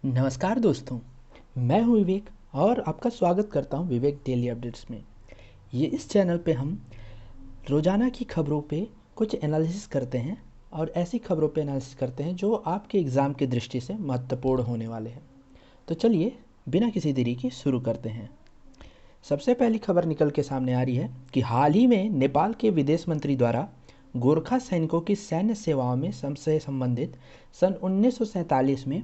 नमस्कार दोस्तों, मैं हूं विवेक और आपका स्वागत करता हूं विवेक डेली अपडेट्स में। ये इस चैनल पे हम रोज़ाना की खबरों पे कुछ एनालिसिस करते हैं और ऐसी खबरों पे एनालिसिस करते हैं जो आपके एग्ज़ाम की दृष्टि से महत्वपूर्ण होने वाले हैं। तो चलिए बिना किसी देरी के शुरू करते हैं। सबसे पहली खबर निकल के सामने आ रही है कि हाल ही में नेपाल के विदेश मंत्री द्वारा गोरखा सैनिकों की सैन्य सेवाओं में से संबंधित सन 1947 में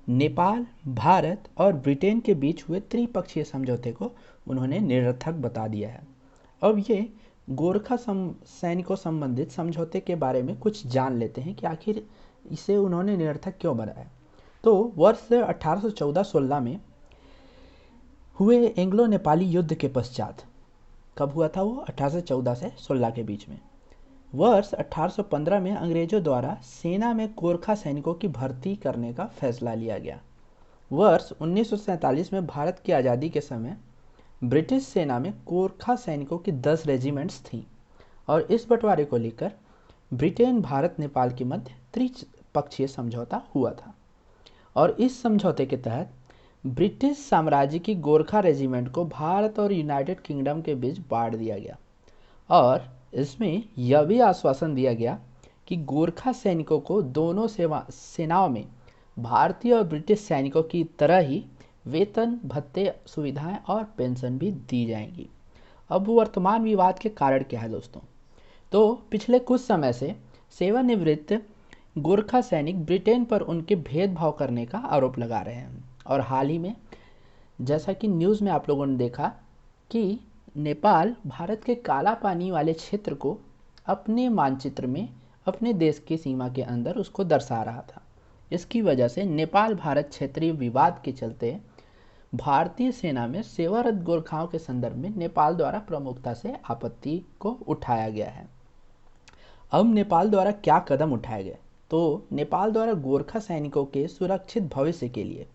नेपाल, भारत और ब्रिटेन के बीच हुए त्रिपक्षीय समझौते को उन्होंने निरर्थक बता दिया है। अब ये गोरखा सैनिकों संबंधित समझौते के बारे में कुछ जान लेते हैं कि आखिर इसे उन्होंने निरर्थक क्यों बनाया। तो वर्ष 1814-16 में हुए एंग्लो नेपाली युद्ध के पश्चात, कब हुआ था वो, 1814 से 16 के बीच में, वर्ष 1815 में अंग्रेजों द्वारा सेना में गोरखा सैनिकों की भर्ती करने का फैसला लिया गया। वर्ष 1947 में भारत की आज़ादी के समय ब्रिटिश सेना में गोरखा सैनिकों की 10 रेजिमेंट्स थीं और इस बंटवारे को लेकर ब्रिटेन, भारत, नेपाल के मध्य त्रिपक्षीय समझौता हुआ था और इस समझौते के तहत ब्रिटिश साम्राज्य की गोरखा रेजिमेंट को भारत और यूनाइटेड किंगडम के बीच बांट दिया गया और इसमें यह भी आश्वासन दिया गया कि गोरखा सैनिकों को दोनों सेनाओं में भारतीय और ब्रिटिश सैनिकों की तरह ही वेतन, भत्ते, सुविधाएं और पेंशन भी दी जाएंगी। अब वर्तमान विवाद के कारण क्या है दोस्तों? तो पिछले कुछ समय से सेवानिवृत्त गोरखा सैनिक ब्रिटेन पर उनके भेदभाव करने का आरोप लगा रहे हैं और हाल ही में जैसा कि न्यूज़ में आप लोगों ने देखा कि नेपाल भारत के काला पानी वाले क्षेत्र को अपने मानचित्र में अपने देश की सीमा के अंदर उसको दर्शा रहा था। इसकी वजह से नेपाल भारत क्षेत्रीय विवाद के चलते भारतीय सेना में सेवारत गोरखाओं के संदर्भ में नेपाल द्वारा प्रमुखता से आपत्ति को उठाया गया है। अब नेपाल द्वारा क्या कदम उठाए गए? तो नेपाल द्वारा गोरखा सैनिकों के सुरक्षित भविष्य के लिए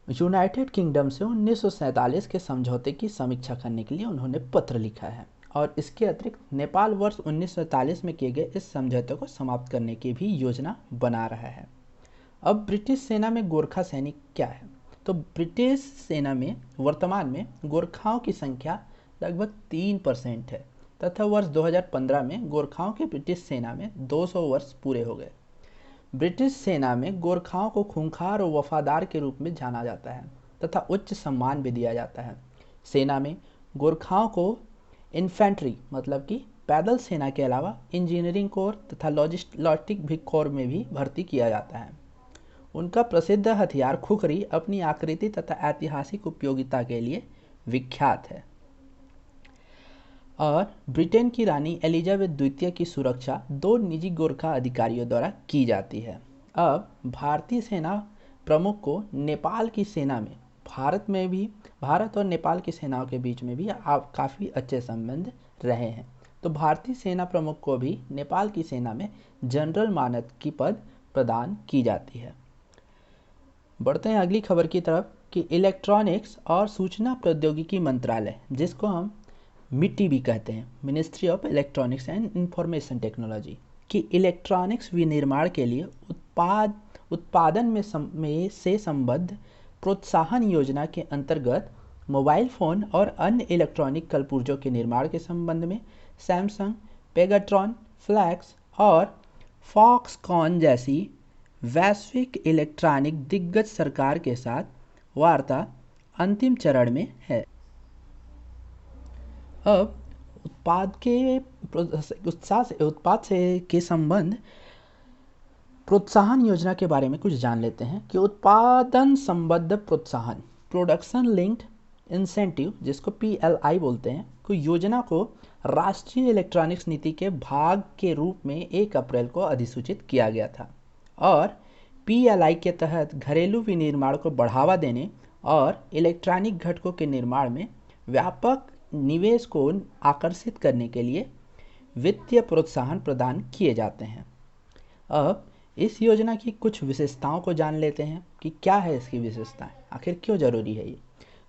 यूनाइटेड किंगडम से 1947 के समझौते की समीक्षा करने के लिए उन्होंने पत्र लिखा है और इसके अतिरिक्त नेपाल वर्ष 1947 में किए गए इस समझौते को समाप्त करने की भी योजना बना रहा है। अब ब्रिटिश सेना में गोरखा सैनिक क्या है? तो ब्रिटिश सेना में वर्तमान में गोरखाओं की संख्या लगभग 3% है तथा वर्ष 2015 में गोरखाओं के ब्रिटिश सेना में 200 वर्ष पूरे हो गए। ब्रिटिश सेना में गोरखाओं को खूंखार और वफादार के रूप में जाना जाता है तथा उच्च सम्मान भी दिया जाता है। सेना में गोरखाओं को इन्फेंट्री मतलब कि पैदल सेना के अलावा इंजीनियरिंग कोर तथा लॉजिस्टिक भी कोर में भी भर्ती किया जाता है। उनका प्रसिद्ध हथियार खुखरी अपनी आकृति तथा ऐतिहासिक उपयोगिता के लिए विख्यात है और ब्रिटेन की रानी एलिजाबेथ द्वितीय की सुरक्षा 2 निजी गोरखा अधिकारियों द्वारा की जाती है। अब भारतीय सेना प्रमुख को नेपाल की सेना में भारत और नेपाल की सेनाओं के बीच में भी काफ़ी अच्छे संबंध रहे हैं। तो भारतीय सेना प्रमुख को भी नेपाल की सेना में जनरल मानद की पद प्रदान की जाती है। बढ़ते हैं अगली खबर की तरफ कि इलेक्ट्रॉनिक्स और सूचना प्रौद्योगिकी मंत्रालय, जिसको हम मिट्टी भी कहते हैं, ministry of electronics and information technology, की इलेक्ट्रॉनिक्स विनिर्माण के लिए उत्पादन से संबद्ध प्रोत्साहन योजना के अंतर्गत मोबाइल फ़ोन और अन्य इलेक्ट्रॉनिक कलपुर्जों के निर्माण के संबंध में सैमसंग, पेगाट्रॉन, फ्लैक्स और फॉक्सकॉन जैसी वैश्विक इलेक्ट्रॉनिक दिग्गज सरकार के साथ वार्ता अंतिम चरण में है। अब उत्पाद से के संबंध प्रोत्साहन योजना के बारे में कुछ जान लेते हैं कि उत्पादन संबद्ध प्रोत्साहन, प्रोडक्शन लिंक्ड इंसेंटिव, जिसको PLI बोलते हैं, को योजना को राष्ट्रीय इलेक्ट्रॉनिक्स नीति के भाग के रूप में 1 अप्रैल को अधिसूचित किया गया था और PLI के तहत घरेलू विनिर्माण को बढ़ावा देने और इलेक्ट्रॉनिक घटकों के निर्माण में व्यापक निवेश को आकर्षित करने के लिए वित्तीय प्रोत्साहन प्रदान किए जाते हैं। अब इस योजना की कुछ विशेषताओं को जान लेते हैं कि क्या है इसकी विशेषताएं, आखिर क्यों जरूरी है ये।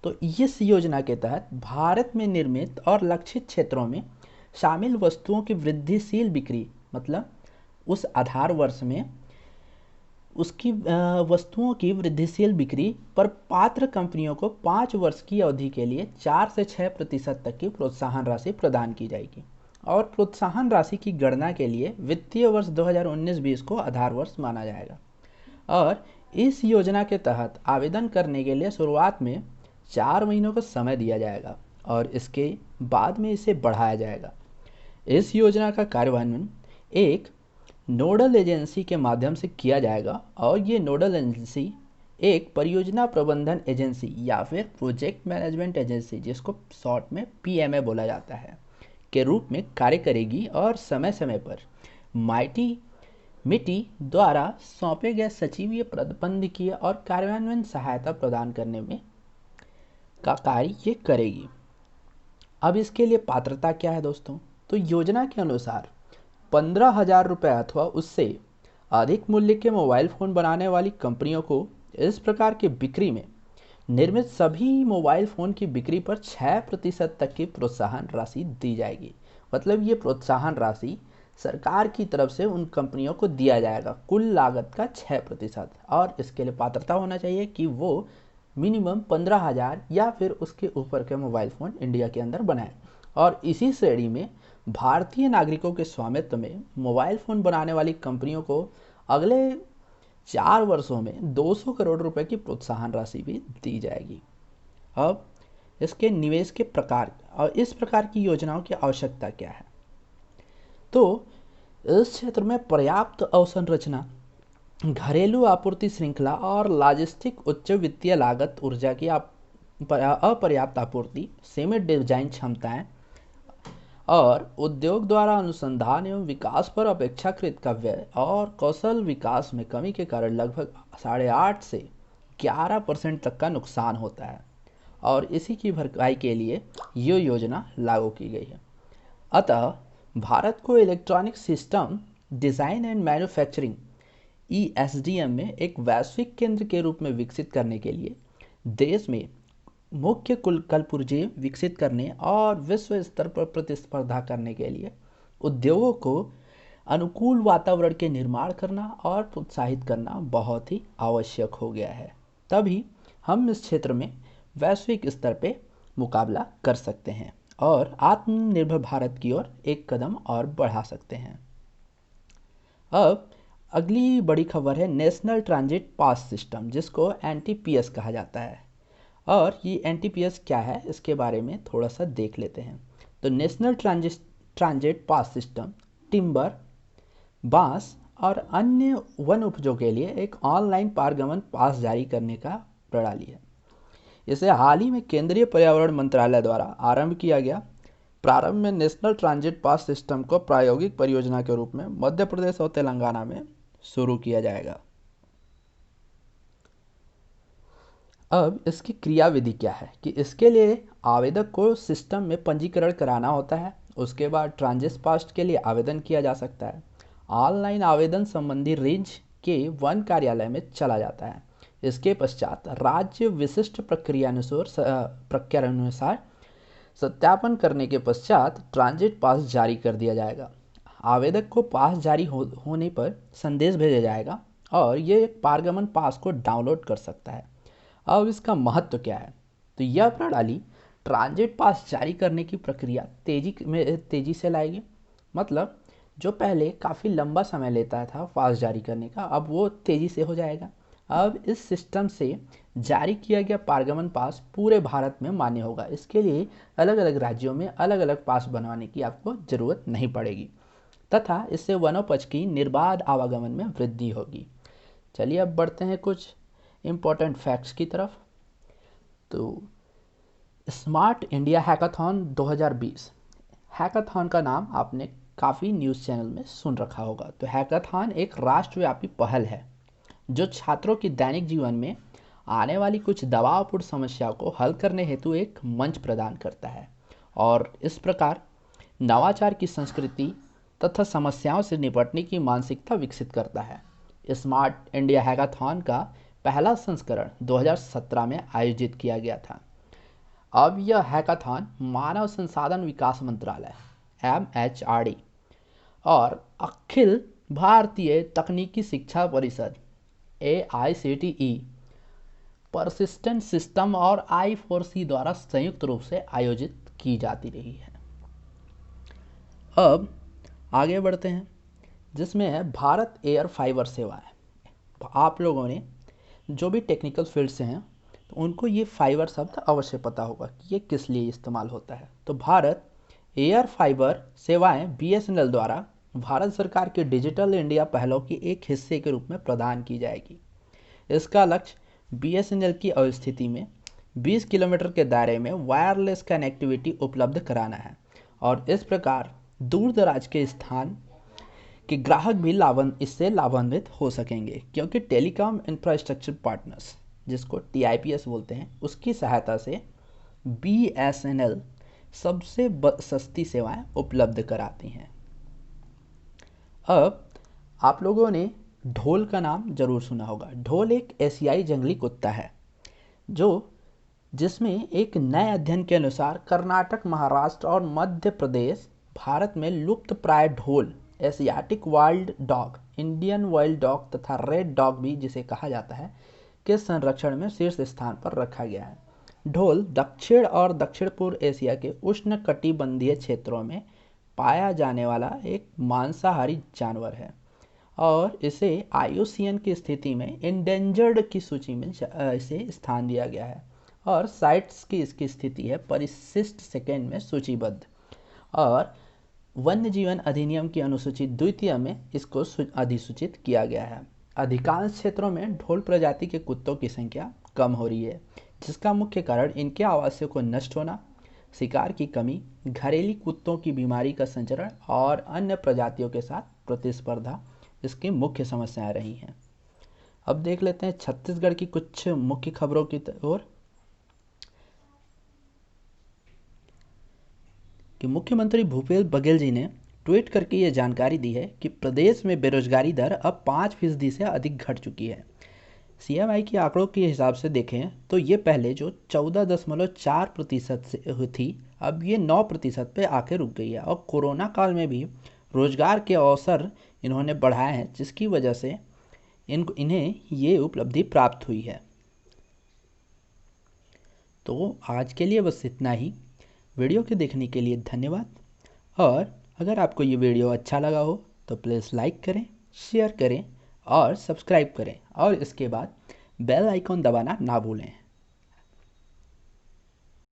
तो इस योजना के तहत भारत में निर्मित और लक्षित क्षेत्रों में शामिल वस्तुओं की वृद्धिशील बिक्री, मतलब उस आधार वर्ष में उसकी वस्तुओं की वृद्धिशील बिक्री पर पात्र कंपनियों को 5 वर्ष की अवधि के लिए 4 से 6% तक की प्रोत्साहन राशि प्रदान की जाएगी। और प्रोत्साहन राशि की गणना के लिए वित्तीय वर्ष 2019-20 को आधार वर्ष माना जाएगा। और इस योजना के तहत आवेदन करने के लिए शुरुआत में 4 महीनों का समय दिया जाएगा और इसके बाद में इसे बढ़ाया जाएगा। इस योजना का कार्यान्वयन एक नोडल एजेंसी के माध्यम से किया जाएगा और ये नोडल एजेंसी एक परियोजना प्रबंधन एजेंसी या फिर प्रोजेक्ट मैनेजमेंट एजेंसी, जिसको शॉर्ट में पीएमए बोला जाता है, के रूप में कार्य करेगी और समय समय पर मिटी द्वारा सौंपे गए सचिवीय प्रबंधकीय और कार्यान्वयन सहायता प्रदान करने में का कार्य ये करेगी। अब इसके लिए पात्रता क्या है दोस्तों? तो योजना के अनुसार 15,000 रुपये अथवा उससे अधिक मूल्य के मोबाइल फ़ोन बनाने वाली कंपनियों को इस प्रकार की बिक्री में निर्मित सभी मोबाइल फ़ोन की बिक्री पर 6% तक की प्रोत्साहन राशि दी जाएगी। मतलब ये प्रोत्साहन राशि सरकार की तरफ से उन कंपनियों को दिया जाएगा, कुल लागत का 6%। और इसके लिए पात्रता होना चाहिए कि वो मिनिमम 15,000 या फिर उसके ऊपर के मोबाइल फ़ोन इंडिया के अंदर बनाएं। और इसी श्रेणी में भारतीय नागरिकों के स्वामित्व में मोबाइल फ़ोन बनाने वाली कंपनियों को अगले 4 वर्षों में 200 करोड़ रुपए की प्रोत्साहन राशि भी दी जाएगी। अब इसके निवेश के प्रकार और इस प्रकार की योजनाओं की आवश्यकता क्या है? तो इस क्षेत्र में पर्याप्त अवसंरचना, घरेलू आपूर्ति श्रृंखला और लॉजिस्टिक उच्च वित्तीय लागत, ऊर्जा की अपर्याप्त आपूर्ति, सीमित डिजाइन क्षमताएं और उद्योग द्वारा अनुसंधान एवं विकास पर अपेक्षाकृत का व्यय और कौशल विकास में कमी के कारण लगभग 8.5 से 11% तक का नुकसान होता है और इसी की भरपाई के लिए ये योजना लागू की गई है। अतः भारत को electronic system design and manufacturing ESDM में एक वैश्विक केंद्र के रूप में विकसित करने के लिए देश में मुख्य कलपुर्जे विकसित करने और विश्व स्तर पर प्रतिस्पर्धा करने के लिए उद्योगों को अनुकूल वातावरण के निर्माण करना और प्रोत्साहित करना बहुत ही आवश्यक हो गया है। तभी हम इस क्षेत्र में वैश्विक स्तर पे मुकाबला कर सकते हैं और आत्मनिर्भर भारत की ओर एक कदम और बढ़ा सकते हैं। अब अगली बड़ी खबर है नेशनल ट्रांजिट पास सिस्टम, जिसको NTPS कहा जाता है। और ये NTPS क्या है, इसके बारे में थोड़ा सा देख लेते हैं। तो national transit pass system timber, बांस और अन्य वन उपजों के लिए एक ऑनलाइन पारगमन पास जारी करने का प्रणाली है। इसे हाल ही में केंद्रीय पर्यावरण मंत्रालय द्वारा आरंभ किया गया। प्रारंभ में नेशनल ट्रांजिट पास सिस्टम को प्रायोगिक परियोजना के रूप में मध्य प्रदेश और तेलंगाना में शुरू किया जाएगा। अब इसकी क्रियाविधि क्या है कि इसके लिए आवेदक को सिस्टम में पंजीकरण कराना होता है। उसके बाद ट्रांजिट पास के लिए आवेदन किया जा सकता है। ऑनलाइन आवेदन संबंधी रेंज के वन कार्यालय में चला जाता है। इसके पश्चात राज्य विशिष्ट प्रक्रियानुसार सत्यापन करने के पश्चात ट्रांजिट पास जारी कर दिया जाएगा। आवेदक को पास जारी होने पर संदेश भेजा जाएगा और ये पारगमन पास को डाउनलोड कर सकता है। अब इसका महत्व क्या है? तो यह प्रणाली ट्रांजिट पास जारी करने की प्रक्रिया तेजी से लाएगी। मतलब जो पहले काफ़ी लंबा समय लेता था पास जारी करने का, अब वो तेज़ी से हो जाएगा। अब इस सिस्टम से जारी किया गया पारगमन पास पूरे भारत में मान्य होगा। इसके लिए अलग अलग राज्यों में अलग अलग पास बनवाने की आपको ज़रूरत नहीं पड़ेगी तथा इससे वनोपज की निर्बाध आवागमन में वृद्धि होगी। चलिए अब बढ़ते हैं कुछ इम्पोर्टेंट फैक्ट्स की तरफ। तो स्मार्ट इंडिया हैकाथॉन 2020, हैकाथॉन का नाम आपने काफ़ी न्यूज़ चैनल में सुन रखा होगा। तो हैकाथॉन एक राष्ट्रव्यापी पहल है जो छात्रों की दैनिक जीवन में आने वाली कुछ दबावपूर्ण समस्याओं को हल करने हेतु एक मंच प्रदान करता है और इस प्रकार नवाचार की संस्कृति तथा समस्याओं से निपटने की मानसिकता विकसित करता है। स्मार्ट इंडिया हैकाथॉन का पहला संस्करण 2017 में आयोजित किया गया था। अब यह हैकाथॉन मानव संसाधन विकास मंत्रालय MHRD और अखिल भारतीय तकनीकी शिक्षा परिषद AICTE, परसिस्टेंट सिस्टम और I4C द्वारा संयुक्त रूप से आयोजित की जाती रही है। अब आगे बढ़ते हैं, जिसमें है भारत एयर फाइबर सेवाएं। आप लोगों ने जो भी टेक्निकल फील्ड से हैं तो उनको ये फाइबर शब्द अवश्य पता होगा कि ये किस लिए इस्तेमाल होता है। तो भारत एयर फाइबर सेवाएं BSNL द्वारा भारत सरकार के डिजिटल इंडिया पहलों की एक हिस्से के रूप में प्रदान की जाएगी। इसका लक्ष्य BSNL की अवस्थिति में 20 किलोमीटर के दायरे में वायरलेस कनेक्टिविटी उपलब्ध कराना है और इस प्रकार दूर दराज के स्थान के ग्राहक भी इससे लाभान्वित हो सकेंगे, क्योंकि टेलीकॉम इंफ्रास्ट्रक्चर पार्टनर्स, जिसको TIPS बोलते हैं, उसकी सहायता से BSNL सबसे सस्ती सेवाएं उपलब्ध कराती हैं। अब आप लोगों ने ढोल का नाम जरूर सुना होगा। ढोल एक एशियाई जंगली कुत्ता है जिसमें एक नए अध्ययन के अनुसार कर्नाटक, महाराष्ट्र और मध्य प्रदेश भारत में लुप्त प्राय ढोल, Asiatic wild dog, Indian wild dog तथा रेड डॉग भी जिसे कहा जाता है, के संरक्षण में शीर्ष स्थान पर रखा गया है। ढोल दक्षिण और दक्षिण पूर्व एशिया के उष्ण कटिबंधीय क्षेत्रों में पाया जाने वाला एक मांसाहारी जानवर है और इसे IUCN की स्थिति में इंडेंजर्ड की सूची में इसे स्थान दिया गया है और साइट्स की इसकी स्थिति है परिशिष्ट सेकंड में सूचीबद्ध और वन्य जीवन अधिनियम की अनुसूची द्वितीय में इसको अधिसूचित किया गया है। अधिकांश क्षेत्रों में ढोल प्रजाति के कुत्तों की संख्या कम हो रही है, जिसका मुख्य कारण इनके आवासों को नष्ट होना, शिकार की कमी, घरेलू कुत्तों की बीमारी का संचरण और अन्य प्रजातियों के साथ प्रतिस्पर्धा इसकी मुख्य समस्याएं रही हैं। अब देख लेते हैं छत्तीसगढ़ की कुछ मुख्य खबरों की ओर कि मुख्यमंत्री भूपेश बघेल जी ने ट्वीट करके ये जानकारी दी है कि प्रदेश में बेरोजगारी दर अब 5% से अधिक घट चुकी है। CMI के आंकड़ों के हिसाब से देखें तो ये पहले जो 14.4% से थी, अब ये 9% पे आके रुक गई है और कोरोना काल में भी रोजगार के अवसर इन्होंने बढ़ाए हैं, जिसकी वजह से इन्हें ये उपलब्धि प्राप्त हुई है। तो आज के लिए बस इतना ही। वीडियो के देखने के लिए धन्यवाद और अगर आपको ये वीडियो अच्छा लगा हो तो प्लीज़ लाइक करें, शेयर करें और सब्सक्राइब करें और इसके बाद बेल आइकॉन दबाना ना भूलें।